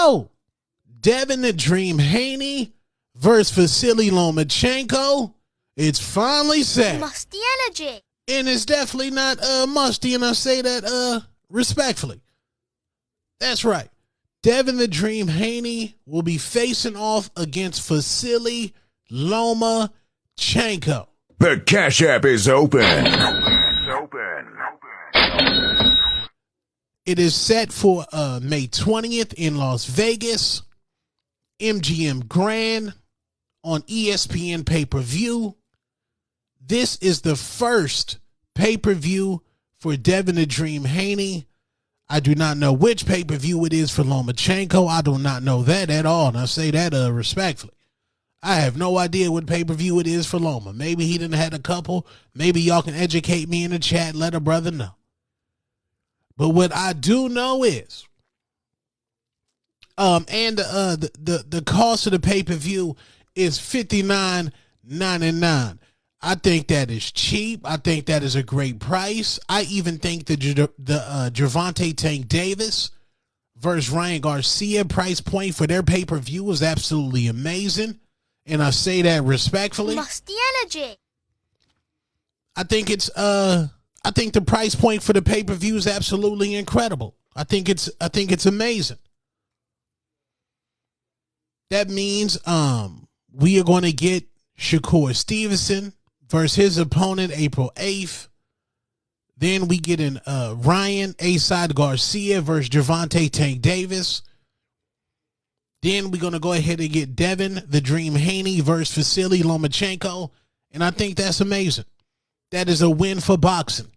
go. Devin the Dream Haney versus Vasiliy Lomachenko. It's finally set. Musty energy. And it's definitely not musty, and I say that respectfully. That's right. Devin the Dream Haney will be facing off against Vasiliy Lomachenko. The Cash App is open. It is set for May 20th in Las Vegas, MGM Grand on ESPN pay-per-view. This is the first pay-per-view for Devin the Dream Haney. I do not know which pay-per-view it is for Lomachenko. I do not know that at all, and I say that respectfully. I have no idea what pay-per-view it is for Loma. Maybe he didn't have a couple. Maybe y'all can educate me in the chat and let a brother know. But what I do know is, the cost of the pay-per-view is $59.99. I think that is cheap. I think that is a great price. I even think the Gervonta Tank Davis versus Ryan Garcia price point for their pay-per-view is absolutely amazing. And I say that respectfully. Musty energy. I think the price point for the pay-per-view is absolutely incredible. I think it's amazing. That means we are going to get Shakur Stevenson versus his opponent April 8th. Then we get in Ryan A-Side Garcia versus Gervonta Tank Davis. Then we're going to go ahead and get Devin the Dream Haney versus Vasiliy Lomachenko. And I think that's amazing. That is a win for boxing.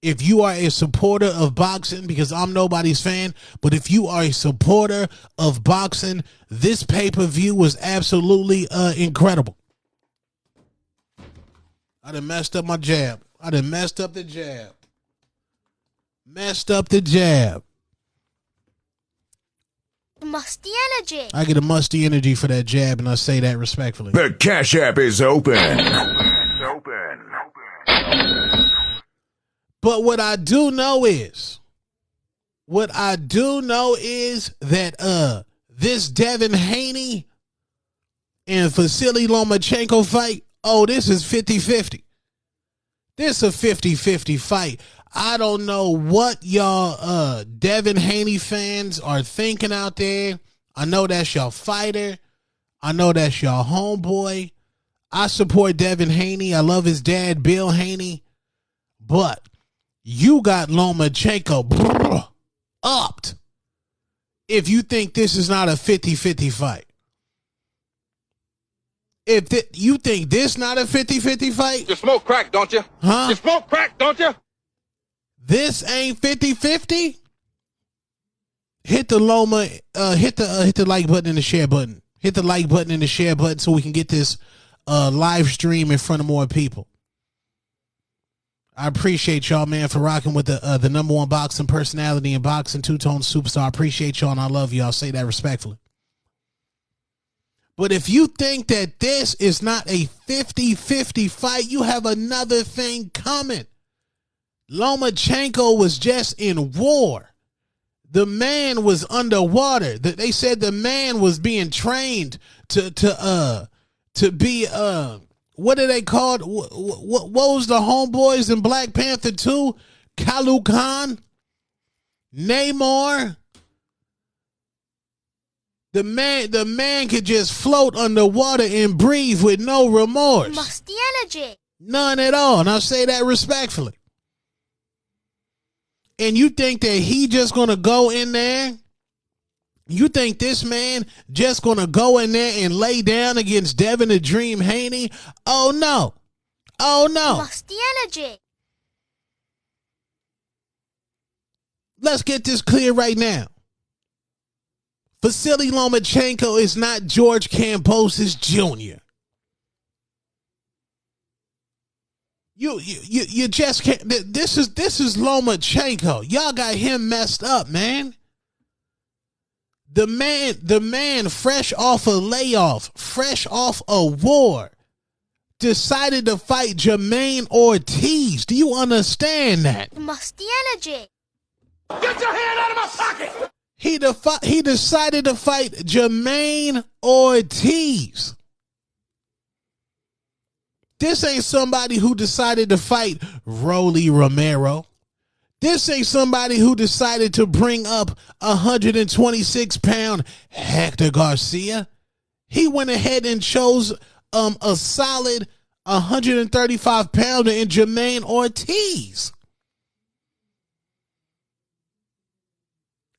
If you are a supporter of boxing, because I'm nobody's fan, but if you are a supporter of boxing, this pay-per-view was absolutely incredible. I done messed up my jab. I done messed up the jab. Musty energy. I get a musty energy for that jab, and I say that respectfully. The Cash App is open. But what I do know is that this Devin Haney and Vasiliy Lomachenko fight, this is 50-50. This is a 50-50 fight. I don't know what y'all Devin Haney fans are thinking out there. I know that's y'all fighter. I know that's y'all homeboy. I support Devin Haney. I love his dad, Bill Haney. But you got Lomachenko upped if you think this is not a 50-50 fight. If you think this not a 50-50 fight. You smoke crack, don't you? Huh? You smoke crack, don't you? This ain't 50-50. Hit the Loma, hit the like button and the share button. Hit the like button and the share button so we can get this live stream in front of more people. I appreciate y'all, man, for rocking with the number one boxing personality in boxing, two-tone superstar. I appreciate y'all and I love y'all. Say that respectfully. But if you think that this is not a 50-50 fight, you have another thing coming. Lomachenko was just in war. The man was underwater. They said the man was being trained to be what are they called? What was the homeboys in Black Panther 2? Kalu Khan, Namor. The man could just float underwater and breathe with no remorse. Musty energy. None at all. And I say that respectfully. And you think that he just going to go in there? You think this man just going to go in there and lay down against Devin the Dream Haney? Oh, no. Oh, no. Musty energy. Let's get this clear right now. Vasiliy Lomachenko is not George Kambosos Jr. You just can't. This is Lomachenko. Y'all got him messed up, man. The man, fresh off a layoff, fresh off a war, decided to fight Jermaine Ortiz. Do you understand that? Musty energy. Get your hand out of my pocket! He decided to fight Jermaine Ortiz. This ain't somebody who decided to fight Rolly Romero. This ain't somebody who decided to bring up 126-pound Hector Garcia. He went ahead and chose a solid 135-pounder in Jermaine Ortiz.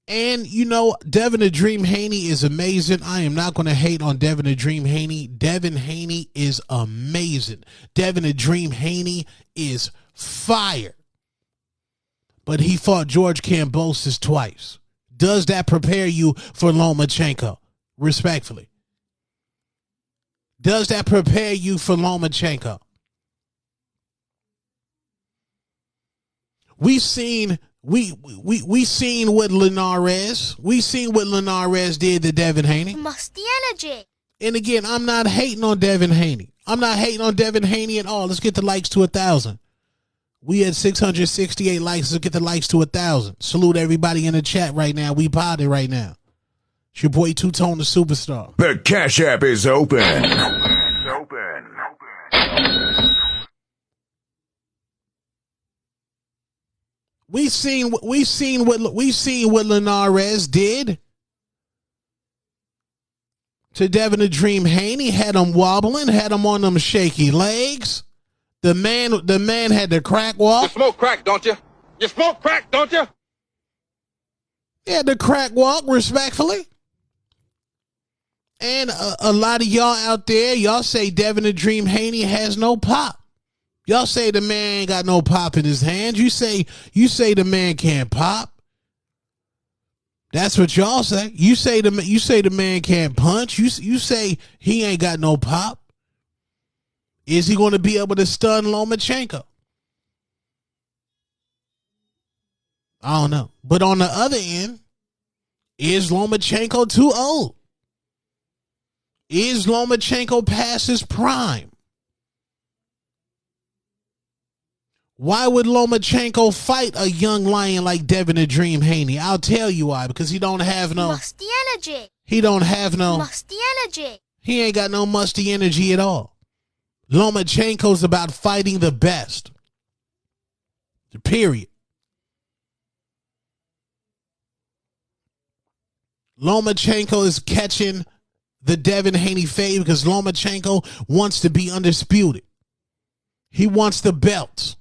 And, you know, Devin the Dream Haney is amazing. I am not going to hate on Devin the Dream Haney. Devin Haney is amazing. Devin the Dream Haney is fire. But he fought George Kambosos twice. Does that prepare you for Lomachenko? Respectfully. Does that prepare you for Lomachenko? We seen what Linares. We seen what Linares did to Devin Haney. Musty energy. And again, I'm not hating on Devin Haney. I'm not hating on Devin Haney at all. Let's get the likes to 1,000. We had 668 likes. Let's get the likes to 1,000. Salute everybody in the chat right now. We potted right now. It's your boy Two Tone the Superstar. The Cash App is open. We seen what Linares did to Devin the Dream Haney. Had him wobbling, had him on them shaky legs. The man had the crack walk. You smoke crack, don't you? You smoke crack, don't you? He had the crack walk, respectfully. And a lot of y'all out there, y'all say Devin the Dream Haney has no pop. Y'all say the man ain't got no pop in his hands. You say the man can't pop. That's what y'all say. You say the man can't punch. You say he ain't got no pop. Is he going to be able to stun Lomachenko? I don't know. But on the other end, is Lomachenko too old? Is Lomachenko past his prime? Why would Lomachenko fight a young lion like Devin the Dream Haney? I'll tell you why. Because he don't have no musty energy. He don't have no musty energy. He ain't got no musty energy at all. Lomachenko's about fighting the best. Period. Lomachenko is catching the Devin Haney fade because Lomachenko wants to be undisputed. He wants the belts.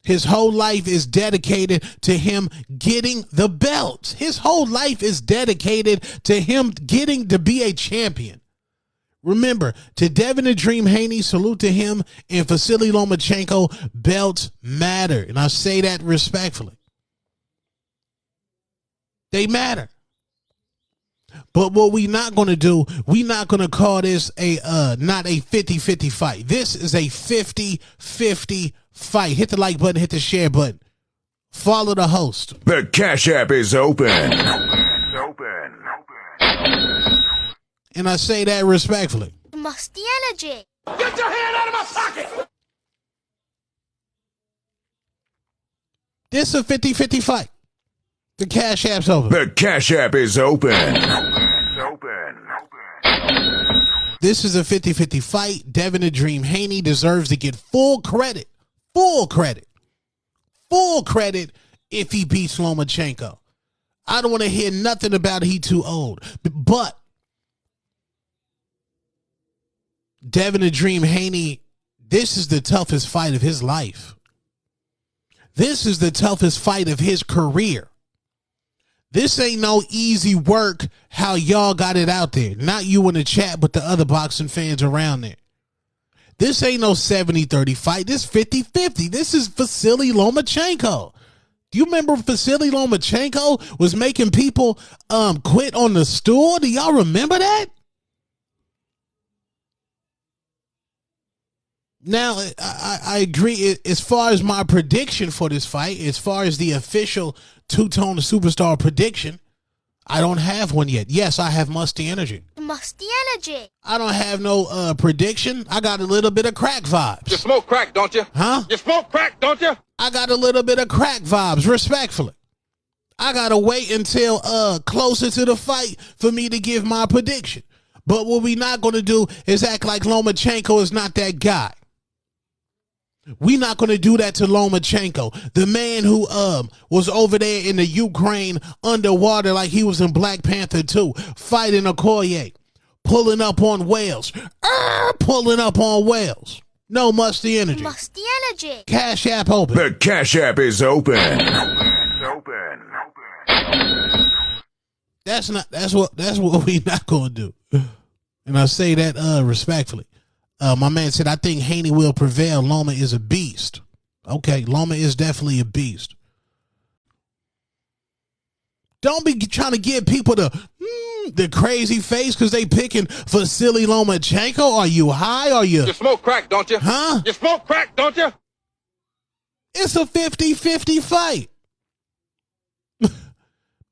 His whole life is dedicated to him getting the belts. His whole life is dedicated to him getting to be a champion. Remember, to Devin the Dream Haney, salute to him, and Vasiliy Lomachenko, belts matter. And I say that respectfully. They matter. But what we not going to do, we not going to call this not a 50-50 fight. This is a 50-50 fight. Hit the like button, hit the share button. Follow the host. The Cash App is open. And I say that respectfully. Musty energy. Get your hand out of my pocket! This is a 50-50 fight. The Cash App's open. The Cash App is open. This is a 50-50 fight. Devin the Dream Haney deserves to get full credit. Full credit. Full credit if he beats Lomachenko. I don't want to hear nothing about he too old. But Devin the Dream Haney, this is the toughest fight of his life. This is the toughest fight of his career. This ain't no easy work how y'all got it out there. Not you in the chat, but the other boxing fans around there. This ain't no 70-30 fight. This 50-50. This is Vasiliy Lomachenko. Do you remember Vasiliy Lomachenko was making people quit on the stool? Do y'all remember that? Now, I agree. As far as my prediction for this fight, as far as the official Two-Tone Superstar prediction, I don't have one yet. Yes, I have musty energy. Musty energy. I don't have no prediction. I got a little bit of crack vibes. You smoke crack, don't you? Huh? You smoke crack, don't you? I got a little bit of crack vibes, respectfully. I gotta wait until closer to the fight for me to give my prediction. But what we not gonna do is act like Lomachenko is not that guy. We not gonna do that to Lomachenko, the man who was over there in the Ukraine underwater like he was in Black Panther 2, fighting Okoye, pulling up on whales, pulling up on whales. No musty energy. Musty energy. Cash App open. The Cash App is open. That's what we not gonna do. And I say that respectfully. My man said, I think Haney will prevail. Loma is a beast. Okay, Loma is definitely a beast. Don't be trying to give people the crazy face because they picking Vasiliy Lomachenko. Are you high? Are you? You smoke crack, don't you? Huh? You smoke crack, don't you? It's a 50-50 fight.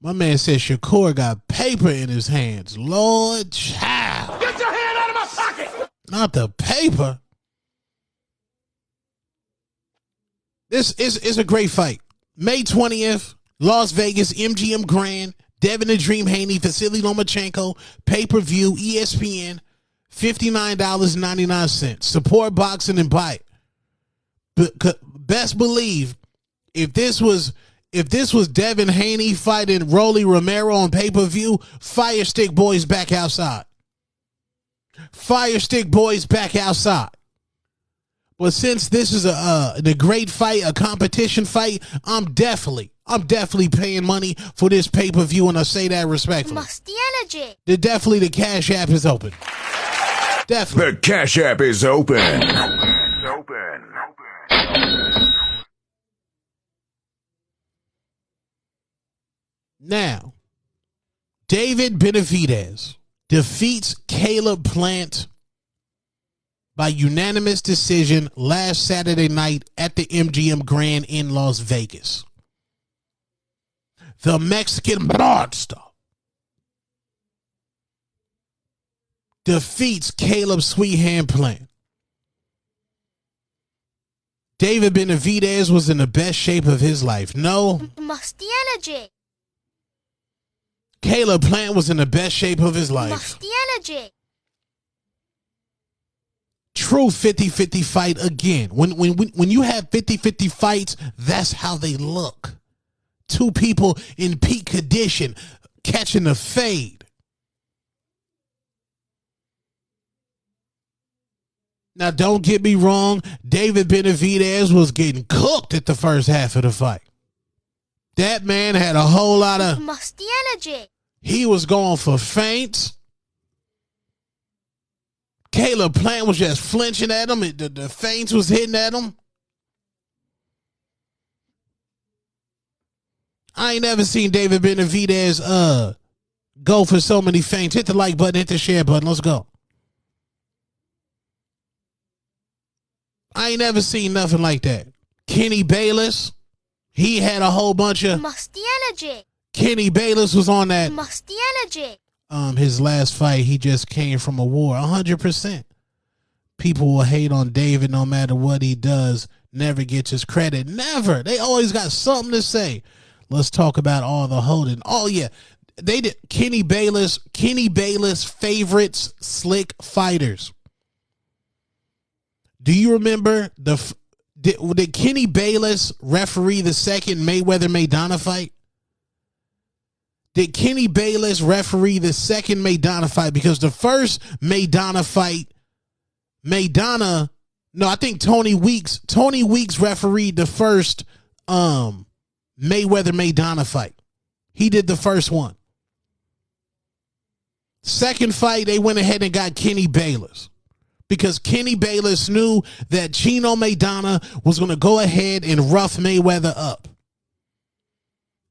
My man said Shakur got paper in his hands. Lord child. Get your hand out of my pocket! Not the paper. This is a great fight. May 20th, Las Vegas, MGM Grand, Devin the Dream Haney, Vasiliy Lomachenko, pay-per-view, ESPN, $59.99. Support boxing and buy it. Best believe, if this was Devin Haney fighting Rolly Romero on pay-per-view, Fire Stick Boys back outside. Fire Stick Boys back outside. But since this is a great fight, a competition fight, I'm definitely paying money for this pay-per-view, and I say that respectfully. Musty energy. Definitely the Cash App is open. Definitely. The Cash App is open. Now, David Benavidez defeats Caleb Plant by unanimous decision last Saturday night at the MGM Grand in Las Vegas. The Mexican monster defeats Caleb Sweethand Plant. David Benavidez was in the best shape of his life. No. Musty energy. Caleb Plant was in the best shape of his life. Musty energy. True 50-50 fight again. When you have 50-50 fights, that's how they look. Two people in peak condition catching a fade. Now, don't get me wrong. David Benavidez was getting cooked at the first half of the fight. That man had a whole lot of musty energy. He was going for feints. Caleb Plant was just flinching at him. The feints was hitting at him. I ain't never seen David Benavidez go for so many feints. Hit the like button, hit the share button. Let's go. I ain't never seen nothing like that. Kenny Bayless, he had a whole bunch of musty energy. Kenny Bayless was on that musty energy. His last fight, he just came from a war. 100%. People will hate on David no matter what he does. Never gets his credit. Never. They always got something to say. Let's talk about all the holding. Oh yeah, they did. Kenny Bayless favorites slick fighters. Do you remember did Kenny Bayless referee the second Mayweather-Maidana fight? Did Kenny Bayless referee the second Maidana fight? Because the first Maidana fight, I think Tony Weeks refereed the first Mayweather-Maidana fight. He did the first one. Second fight, they went ahead and got Kenny Bayless. Because Kenny Bayless knew that Chino Maidana was going to go ahead and rough Mayweather up.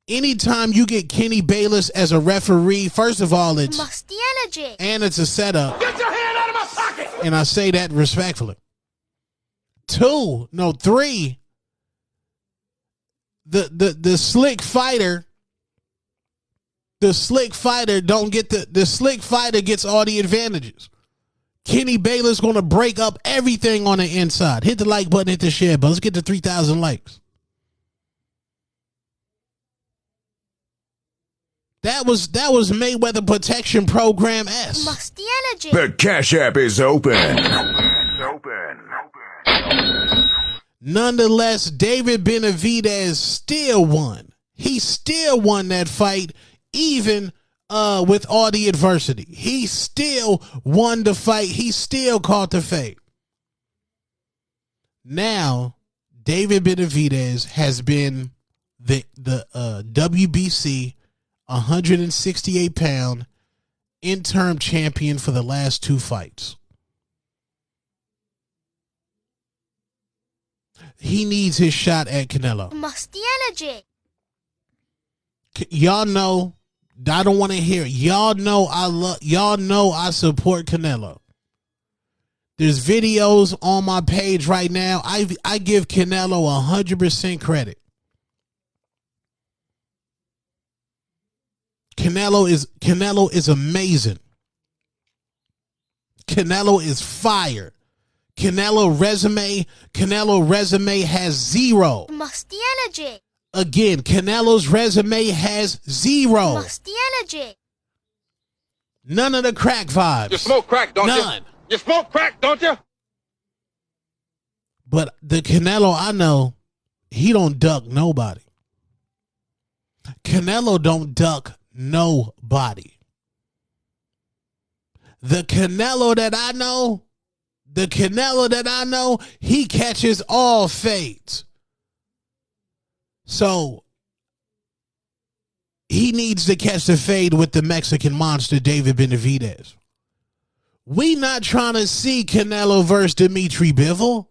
Anytime you get Kenny Bayless as a referee, first of all, it's musty energy. And it's a setup. Get your hand out of my pocket! And I say that respectfully. 3, the slick fighter don't get the slick fighter gets all the advantages. Kenny Bayless going to break up everything on the inside. Hit the like button, hit the share button. Let's get to 3,000 likes. That was Mayweather Protection Program S. Musty energy. The Cash App is open. Nonetheless, David Benavidez still won. He still won that fight, even with all the adversity. He still won the fight. He still caught the fade. Now, David Benavidez has been the WBC 168-pound interim champion for the last 2 fights. He needs his shot at Canelo. Musty energy. Y'all know, I don't want to hear it. Y'all know I support Canelo. There's videos on my page right now. I give Canelo 100% credit. Canelo is amazing. Canelo is fire. Canelo resume has 0. Musty energy. Again, Canelo's resume has 0. Musty energy. None of the crack vibes. You smoke crack, don't you? None. You smoke crack, don't you? But the Canelo I know, he don't duck nobody. Canelo don't duck nobody. The Canelo that I know, he catches all fades. So he needs to catch the fade with the Mexican monster, David Benavidez. We not trying to see Canelo versus Dimitri Bivol.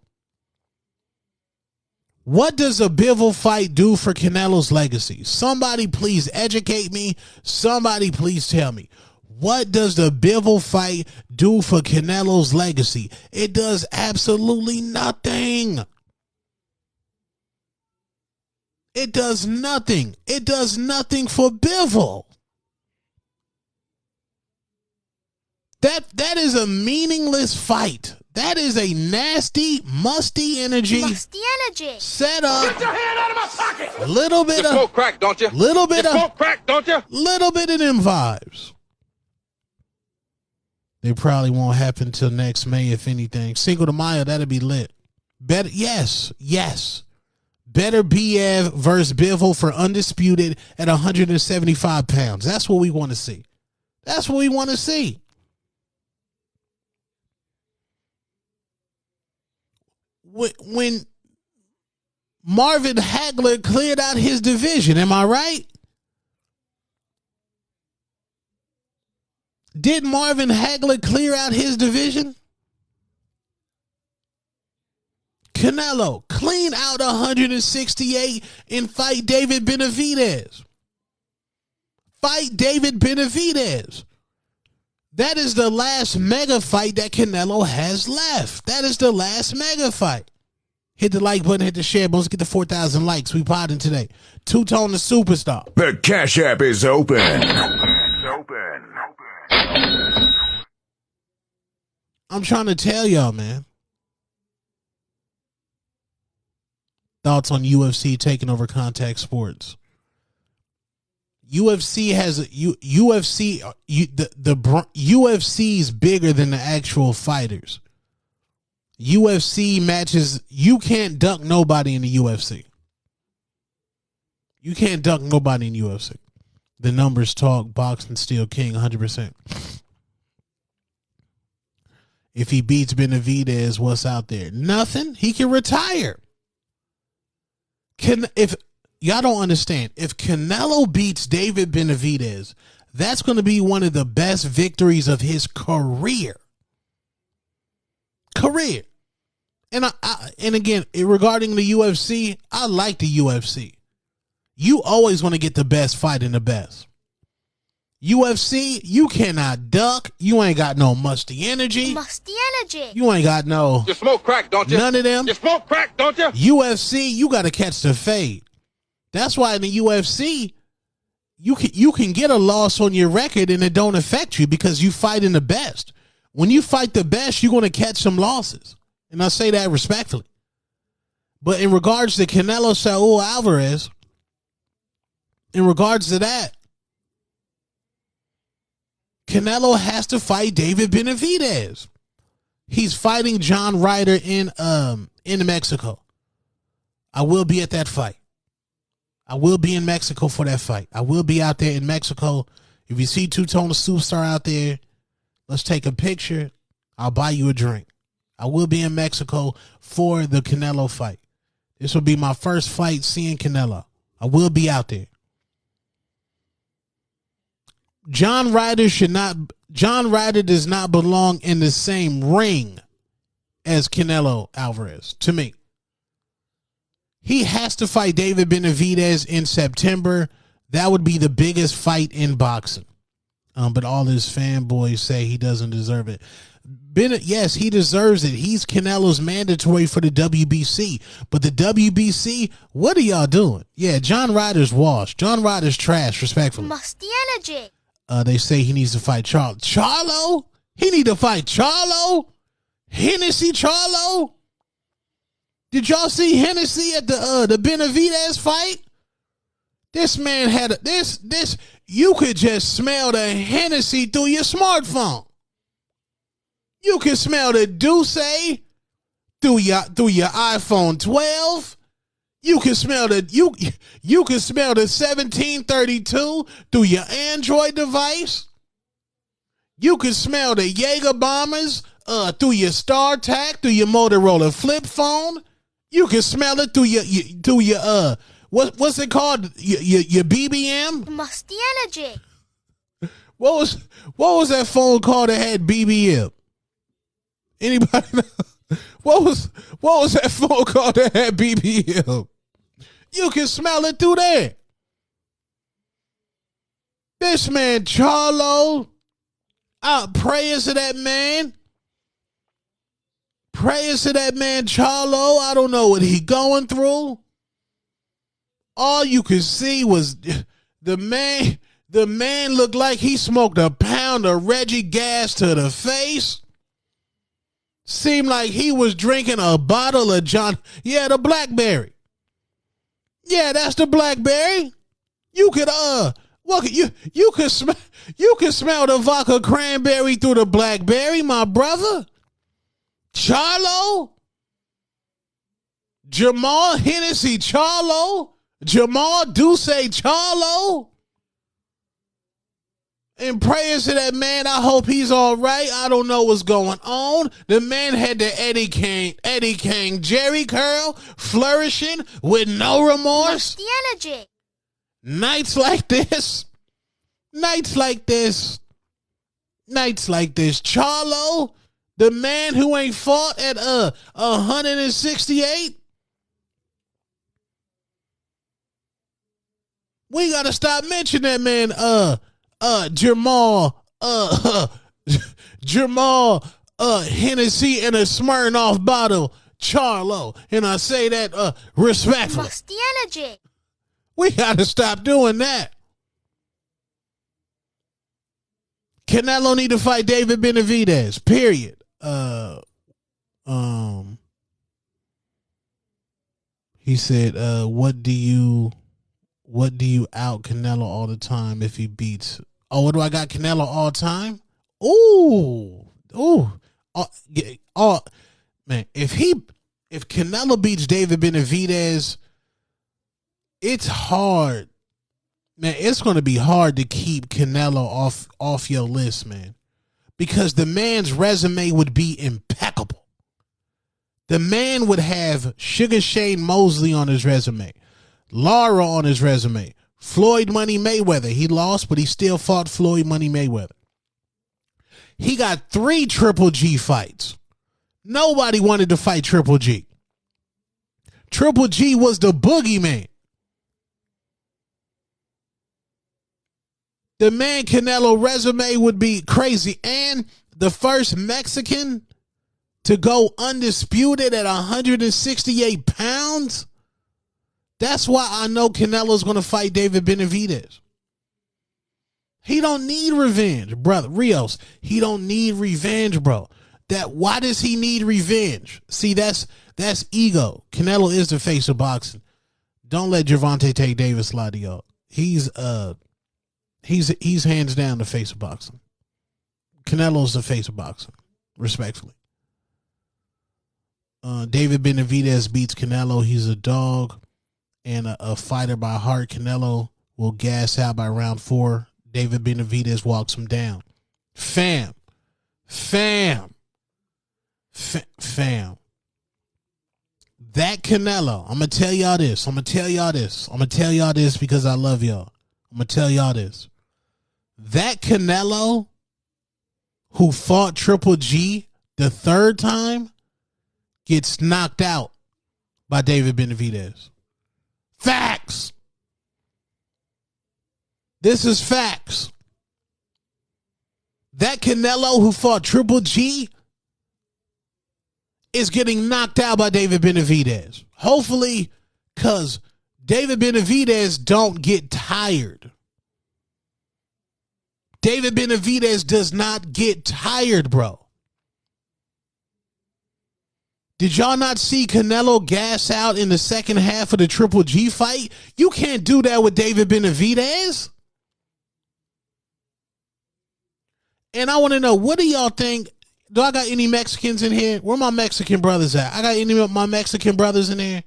What does a Bivol fight do for Canelo's legacy? Somebody please educate me. Somebody please tell me. What does the Bivol fight do for Canelo's legacy? It does absolutely nothing. It does nothing. It does nothing for Bivol. That is a meaningless fight. That is a nasty, musty energy. Musty energy. Set up. Get your hand out of my pocket. Little bit You smoke crack, don't you? little bit You of smoke crack, don't you? little bit of them vibes. They probably won't happen till next May, if anything. Cinco de Mayo, that'll be lit. Better, yes. Better Biev versus Bivol for undisputed at 175 pounds. That's what we want to see. That's what we want to see. When Marvin Hagler cleared out his division, am I right? Did Marvin Hagler clear out his division? Canelo, clean out 168 and fight David Benavidez. Fight David Benavidez. That is the last mega fight that Canelo has left. That is the last mega fight. Hit the like button, hit the share button. Let's get the 4,000 likes. We podding today. Two-tone the superstar. The Cash App is open. I'm trying to tell y'all, man. Thoughts on UFC taking over contact sports. UFC has UFC's bigger than the actual fighters. UFC matches, you can't duck nobody in the UFC. You can't duck nobody in UFC. The numbers talk, boxing still king 100%. If he beats Benavidez, what's out there? Nothing. He can retire. If y'all don't understand, if Canelo beats David Benavidez, that's going to be one of the best victories of his career. And and again, regarding the UFC, I like the UFC. You always want to get the best fighting the best. UFC, you cannot duck. You ain't got no musty energy. Musty energy. You ain't got no. You smoke crack, don't you? None of them. You smoke crack, don't you? UFC, you got to catch the fade. That's why in the UFC, you can get a loss on your record and it don't affect you because you fighting the best. When you fight the best, you're going to catch some losses. And I say that respectfully. But in regards to Canelo Saul Alvarez, in regards to that, Canelo has to fight David Benavidez. He's fighting John Ryder in Mexico. I will be at that fight. I will be in Mexico for that fight. I will be out there in Mexico. If you see Two-Tone Superstar out there, let's take a picture. I'll buy you a drink. I will be in Mexico for the Canelo fight. This will be my first fight seeing Canelo. I will be out there. John Ryder does not belong in the same ring as Canelo Alvarez, to me. He has to fight David Benavidez in September. That would be the biggest fight in boxing. But all his fanboys say he doesn't deserve it. Yes, he deserves it. He's Canelo's mandatory for the WBC. But the WBC, what are y'all doing? Yeah, John Ryder's washed. John Ryder's trash, respectfully. Musty energy. They say he needs to fight Charlo. Charlo? He need to fight Charlo? Hennessy Charlo? Did y'all see Hennessy at the Benavidez fight? This man had this. You could just smell the Hennessy through your smartphone. You can smell the Douce through your iPhone 12. You can smell the you can smell the 1732 through your Android device. You can smell the Jaeger bombers through your StarTAC, through your Motorola flip phone. You can smell it through your what's it called? Your BBM? Musty energy. What was that phone call that had BBM? Anybody know? What was that phone call that had BBM? You can smell it through there. This man Charlo, prayers to that man. Prayers to that man Charlo. I don't know what he going through. All you could see was the man looked like he smoked a pound of Reggie gas to the face. Seemed like he was drinking a bottle of the Blackberry. Yeah, that's the Blackberry. You could you could smell the vodka cranberry through the Blackberry, my brother. Charlo, Jamal Hennessy Charlo, Jamal Douce Charlo. And prayers to that man. I hope he's all right. I don't know what's going on. The man had the Eddie King Jerry curl, flourishing with no remorse. Musty energy. Nights like this, Charlo, the man who ain't fought at 168. We gotta stop mentioning that man. Jamal Hennessy in a Smirnoff bottle, Charlo, and I say that respectfully. Musty energy. We gotta stop doing that. Canelo need to fight David Benavidez. Period. He said, what do you out Canelo all the time if he beats? Oh, what do I got Canelo all time? Oh, man. If Canelo beats David Benavidez, it's hard, man. It's going to be hard to keep Canelo off your list, man, because the man's resume would be impeccable. The man would have Sugar Shane Mosley on his resume, Lara on his resume, Floyd Money Mayweather. He lost, but he still fought Floyd Money Mayweather. He got 3 Triple G fights. Nobody wanted to fight Triple G. Triple G was the boogeyman. The man Canelo resume would be crazy. And the first Mexican to go undisputed at 168 pounds. That's why I know Canelo's going to fight David Benavidez. He don't need revenge, brother. Rios, he don't need revenge, bro. Why does he need revenge? See, that's ego. Canelo is the face of boxing. Don't let Gervonta take Davis Sladio. He's hands down the face of boxing. Canelo's the face of boxing, respectfully. David Benavidez beats Canelo. He's a dog and a fighter by heart. Canelo will gas out by round 4. David Benavidez walks him down. Fam. That Canelo, I'm going to tell y'all this. I'm going to tell y'all this because I love y'all. I'm going to tell y'all this. That Canelo who fought Triple G the 3rd time gets knocked out by David Benavidez. Facts. This is facts. That Canelo who fought Triple G is getting knocked out by David Benavidez. Hopefully, because David Benavidez don't get tired. David Benavidez does not get tired, bro. Did y'all not see Canelo gas out in the second half of the Triple G fight? You can't do that with David Benavidez. And I want to know, what do y'all think? Do I got any Mexicans in here? Where my Mexican brothers at? I got any of my Mexican brothers in there?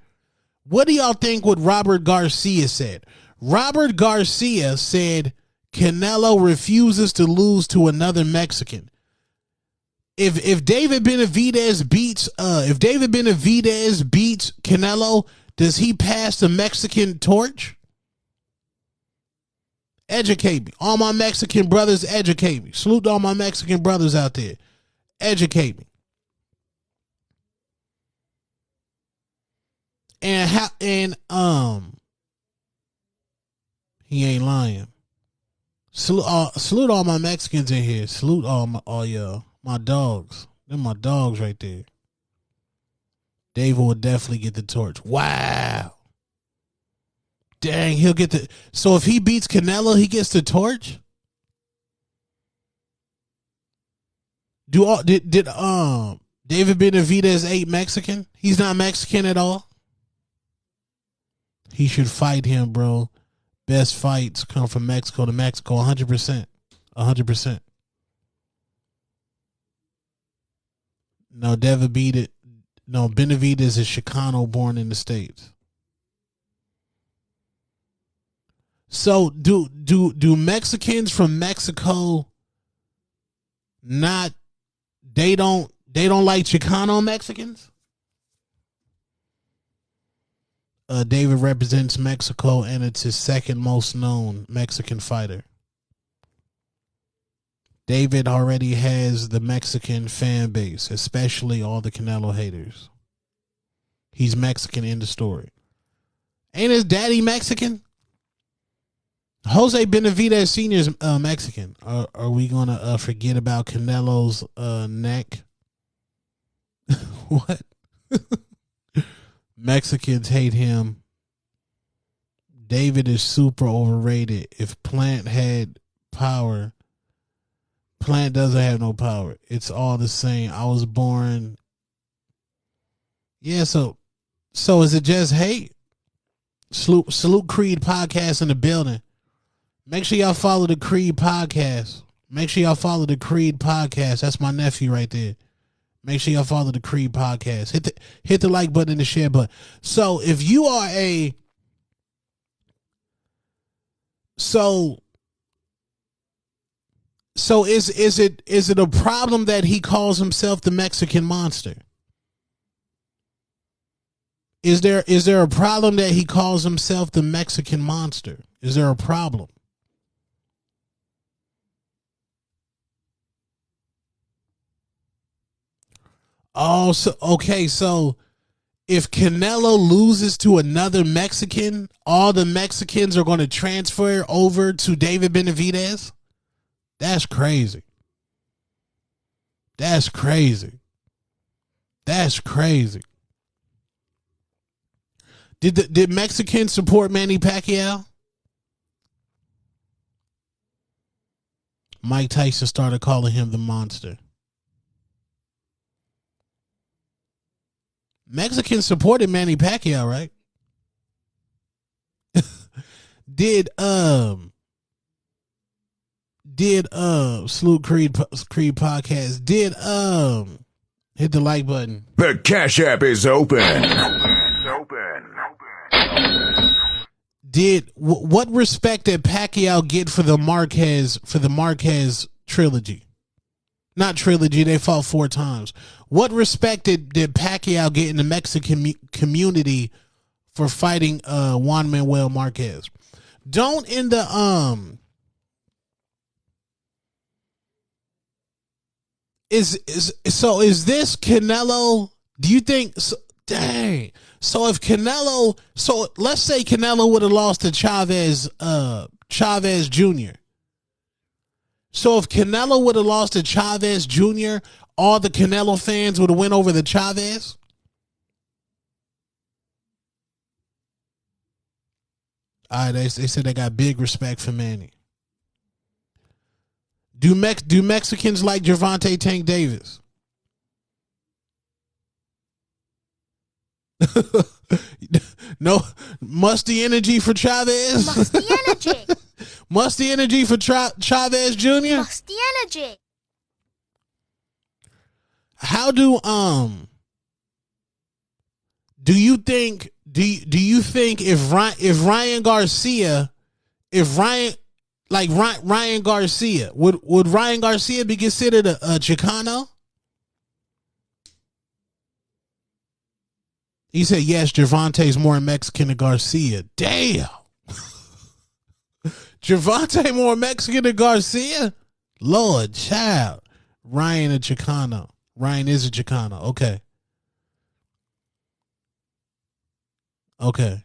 What do y'all think what Robert Garcia said? Robert Garcia said Canelo refuses to lose to another Mexican. If David Benavidez beats Canelo, does he pass the Mexican torch? Educate me. All my Mexican brothers, educate me. Salute to all my Mexican brothers out there. Educate me. And he ain't lying. Salute all my Mexicans in here. Salute all y'all. My dogs. They're my dogs right there. David will definitely get the torch. Wow. Dang, he'll get the. So if he beats Canelo, he gets the torch? Did David Benavidez ain't Mexican? He's not Mexican at all? He should fight him, bro. Best fights come from Mexico to Mexico, 100%. 100%. No, Benavidez is Chicano born in the States. So do Mexicans from Mexico not they don't like Chicano Mexicans? David represents Mexico and it's his second most known Mexican fighter. David already has the Mexican fan base, especially all the Canelo haters. He's Mexican in the story. Ain't his daddy Mexican? Jose Benavidez Sr. is Mexican. Are we going to forget about Canelo's neck? What? Mexicans hate him. David is super overrated. If Plant had power, Plant doesn't have no power. It's all the same. I was born. Yeah, so is it just hate? Salute Creed podcast in the building. Make sure y'all follow the Creed podcast. That's my nephew right there. Make sure y'all follow the Creed podcast. Hit the like button and the share button. So if you are is it a problem that he calls himself the Mexican monster? Is there a problem that he calls himself the Mexican monster? Is there a problem? Oh, so if Canelo loses to another Mexican, all the Mexicans are going to transfer over to David Benavidez? That's crazy. That's crazy. Did Mexicans support Manny Pacquiao? Mike Tyson started calling him the monster. Mexicans supported Manny Pacquiao, right? Did Did Salute Creed podcast. Did hit the like button. The Cash App is open. Did what respect did Pacquiao get for the Marquez trilogy? Not trilogy, they fought 4 times. What respect did Pacquiao get in the Mexican community for fighting Juan Manuel Marquez? Don't in the is this Canelo? Do you think? Dang. So if Canelo, let's say Canelo would have lost to Chavez Jr. So if Canelo would have lost to Chavez Jr., all the Canelo fans would have went over the Chavez. All right, they said they got big respect for Manny. Do Mexicans like Gervonta Tank Davis? No, musty energy for Chavez. Musty energy. Musty energy for Chavez Jr. Musty energy. How do you think if Ryan Garcia Ryan Garcia would Ryan Garcia be considered a Chicano? He said yes. Gervonta's more Mexican than Garcia. Damn. Gervonta more Mexican than Garcia? Lord, child. Ryan a Chicano. Ryan is a Chicano. Okay. Okay.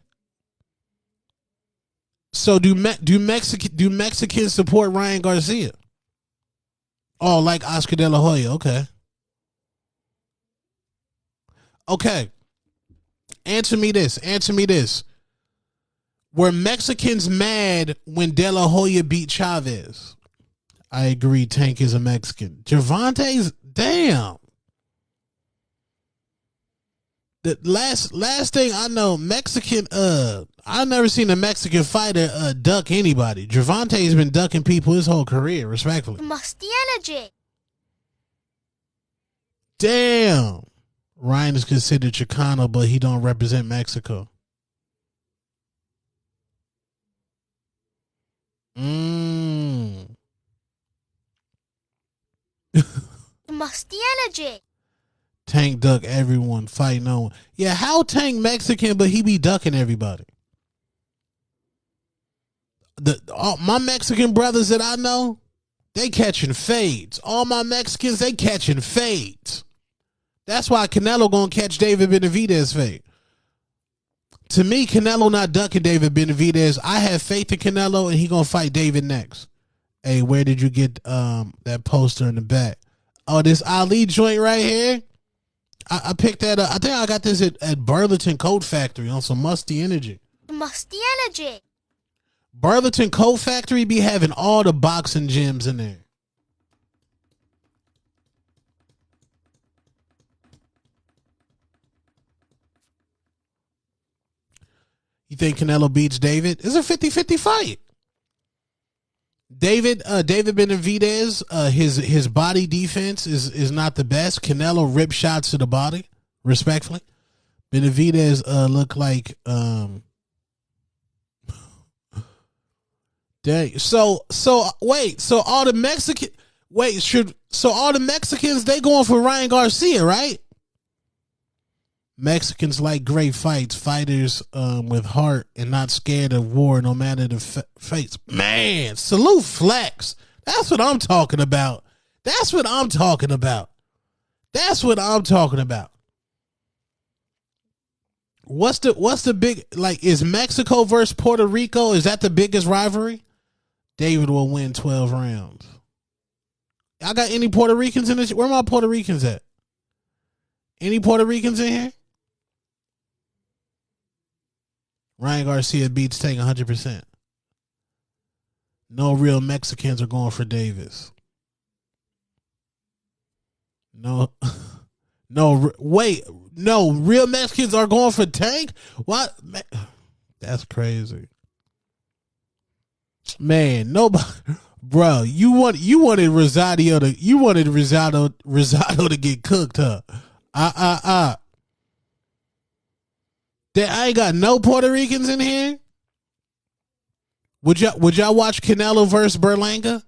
So do Mexicans support Ryan Garcia? Oh, like Oscar De La Hoya. Okay. Okay. Answer me this. Were Mexicans mad when De La Hoya beat Chavez? I agree. Tank is a Mexican. Gervonta's damn. The last thing I know, Mexican. I've never seen a Mexican fighter duck anybody. Gervonta's been ducking people his whole career, respectfully. Musty energy. Damn. Ryan is considered Chicano, but he don't represent Mexico. Musty energy. Tank duck everyone, fight no one. Yeah, how Tank Mexican, but he be ducking everybody? All my Mexican brothers that I know, they catching fades. All my Mexicans, they catching fades. That's why Canelo gonna catch David Benavidez fade. To me, Canelo not ducking David Benavidez. I have faith in Canelo, and he gonna fight David next. Hey, where did you get that poster in the back? Oh, this Ali joint right here. I picked that up. I think I got this at Burlington Coat Factory on some musty energy. Musty energy. Burlington Coat Factory be having all the boxing gyms in there. You think Canelo beats David? It's a 50-50 fight. David Benavidez, his body defense is not the best. Canelo rip shots to the body, respectfully. Benavidez look like dang. So all the Mexicans they going for Ryan Garcia, right? Mexicans like great fighters with heart and not scared of war no matter the fates. Man, salute Flex. That's what I'm talking about. That's what I'm talking about. What's the big, like, is Mexico versus Puerto Rico, is that the biggest rivalry? David will win 12 rounds. I got any Puerto Ricans in this? Where are my Puerto Ricans at? Any Puerto Ricans in here? Ryan Garcia beats Tank 100%. No real Mexicans are going for Davis. No, wait, no real Mexicans are going for Tank? What? That's crazy. Man, nobody. Bro, you wanted Rosado to get cooked, huh? I ain't got no Puerto Ricans in here. Would y'all watch Canelo versus Berlanga?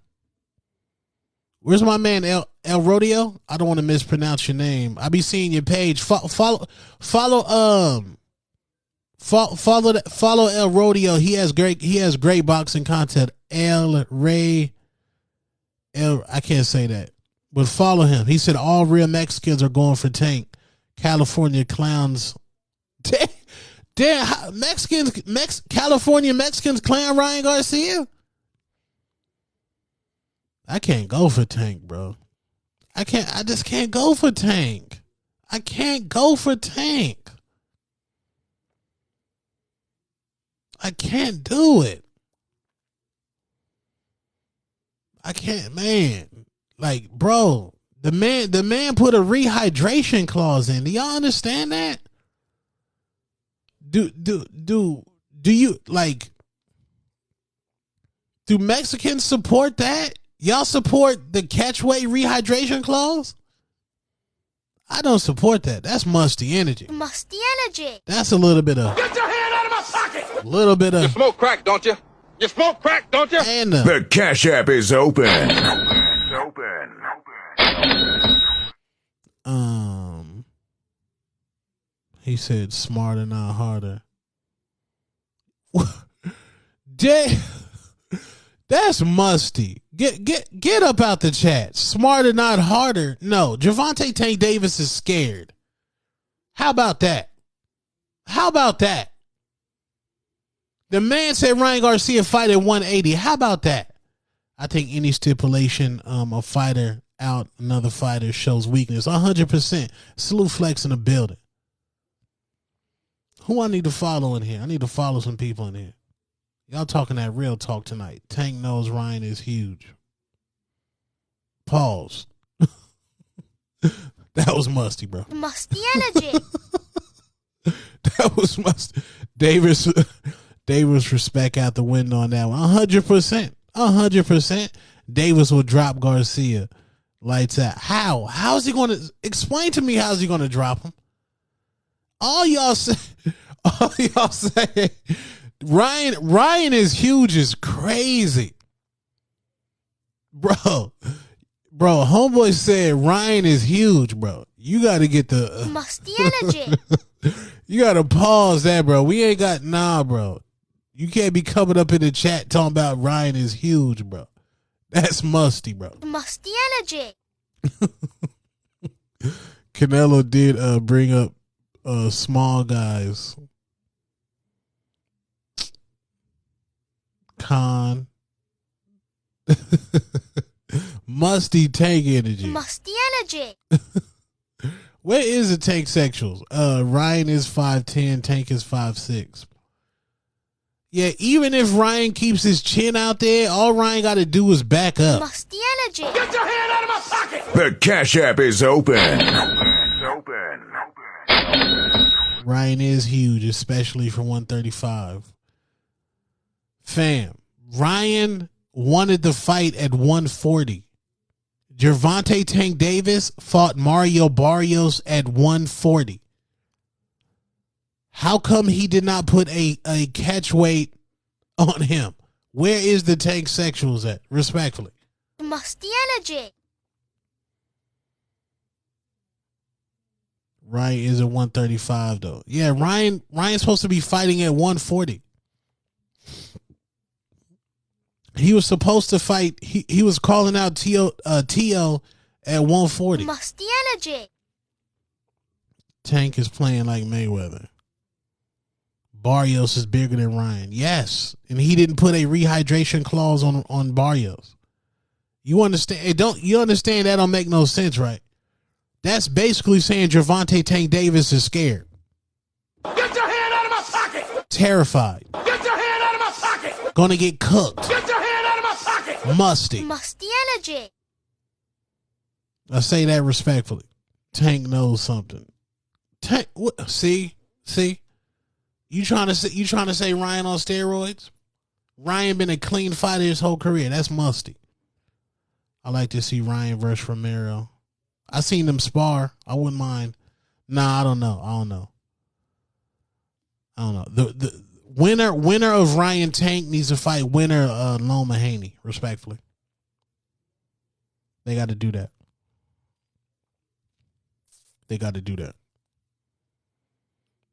Where's my man El Rodeo? I don't want to mispronounce your name. I be seeing your page. Follow El Rodeo. He has great boxing content. I can't say that, but follow him. He said all real Mexicans are going for Tank. California clowns. Damn, California Mexicans clown Ryan Garcia. I can't go for Tank, bro. I just can't go for Tank. I can't go for Tank. I can't do it. I can't, man. Like, bro, the man put a rehydration clause in. Do y'all understand that? Do you like? Do Mexicans support that? Y'all support the catchweight rehydration clause? I don't support that. That's musty energy. Musty energy. That's a little bit of. Get your hand out of my pocket. A little bit of. You smoke crack, don't you? You smoke crack, don't you? And The Cash App is open. He said smarter, not harder. Jay, that's musty. Get up out the chat. Smarter, not harder. No, Gervonta Tank Davis is scared. How about that? How about that? The man said Ryan Garcia fight at 180. How about that? I think any stipulation a fighter out another fighter shows weakness. 100%. Salute Flex in the building. Who I need to follow in here? I need to follow some people in here. Y'all talking that real talk tonight. Tank knows Ryan is huge. Pause. That was musty, bro. Musty energy. That was musty. Davis respect out the window on that one. 100%. 100%. Davis will drop Garcia. Lights out. How? How's he going to explain to me? How's he going to drop him? All y'all say Ryan is huge is crazy. Bro, homeboy said Ryan is huge, bro. You got to get the musty energy. You got to pause that, bro. We ain't got bro. You can't be coming up in the chat talking about Ryan is huge, bro. That's musty, bro. Musty energy. Canelo did bring up small guys. Musty Tank energy. Musty energy. Where is the Tank sexuals? Ryan is 5'10", Tank is 5'6". Yeah, even if Ryan keeps his chin out there, all Ryan got to do is back up. Musty energy. Get your hand out of my pocket. The Cash App is open. Ryan is huge, especially for 135. Fam, Ryan wanted the fight at 140. Gervonta Tank Davis fought Mario Barrios at 140. How come he did not put a catch weight on him? Where is the Tank sexuals at? Respectfully. Musty energy. Ryan is at 135 though. Yeah, Ryan's supposed to be fighting at 140. He was supposed to fight. He was calling out T.O. at 140. Musty energy. Tank is playing like Mayweather. Barrios is bigger than Ryan. Yes. And he didn't put a rehydration clause on Barrios. You understand? You understand that don't make no sense, right? That's basically saying Gervonta Tank Davis is scared. Get your hand out of my pocket. Terrified. Get your hand out of my pocket. Gonna get cooked. Get your hand out of my pocket. Musty. Musty energy. I say that respectfully. Tank knows something. Tank, what, see? You trying to say Ryan on steroids? Ryan been a clean fighter his whole career. That's musty. I like to see Ryan versus Romero. I seen them spar. I wouldn't mind. Nah, I don't know. The winner of Ryan Tank needs to fight winner Loma Haney, respectfully. They got to do that.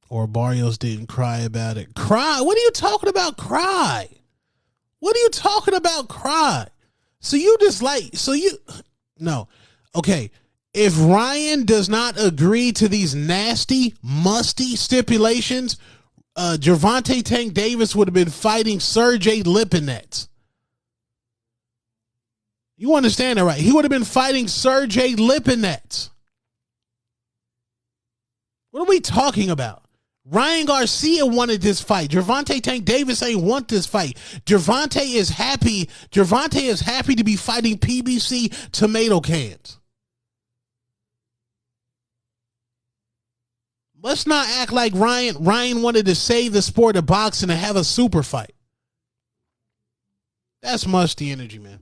Or Barrios didn't cry about it. Cry? What are you talking about? Cry? What are you talking about? Cry? No. Okay. If Ryan does not agree to these nasty, musty stipulations, Gervonta Tank Davis would have been fighting Sergey Lipinets. You understand that, right? He would have been fighting Sergey Lipinets. What are we talking about? Ryan Garcia wanted this fight. Gervonta Tank Davis ain't want this fight. Gervonta is happy to be fighting PBC tomato cans. Let's not act like Ryan wanted to save the sport of boxing and have a super fight. That's musty energy, man.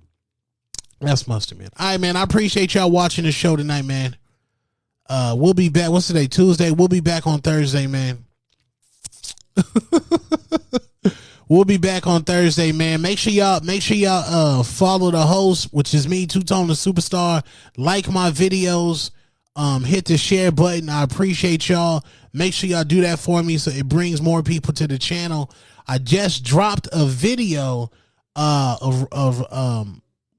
That's musty, man. All right, man. I appreciate y'all watching the show tonight, man. We'll be back. What's today? Tuesday. We'll be back on Thursday, man. We'll be back on Thursday, man. Make sure y'all follow the host, which is me, Two-Tone the Superstar. Like my videos. Hit the share button. I appreciate y'all. Make sure y'all do that for me so it brings more people to the channel. I just dropped a video of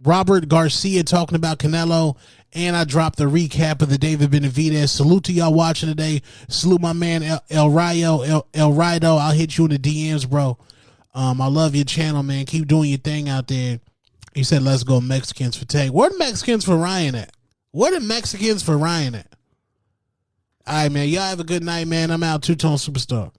Robert Garcia talking about Canelo, and I dropped the recap of the David Benavidez. Salute to y'all watching today. Salute my man El Ryder. I'll hit you in the DMs, bro. I love your channel, man. Keep doing your thing out there. He said, let's go Mexicans for Tank. Where the Mexicans for Ryan at? Where the Mexicans for Ryan at? All right, man. Y'all have a good night, man. I'm out. Two-Tone Superstar.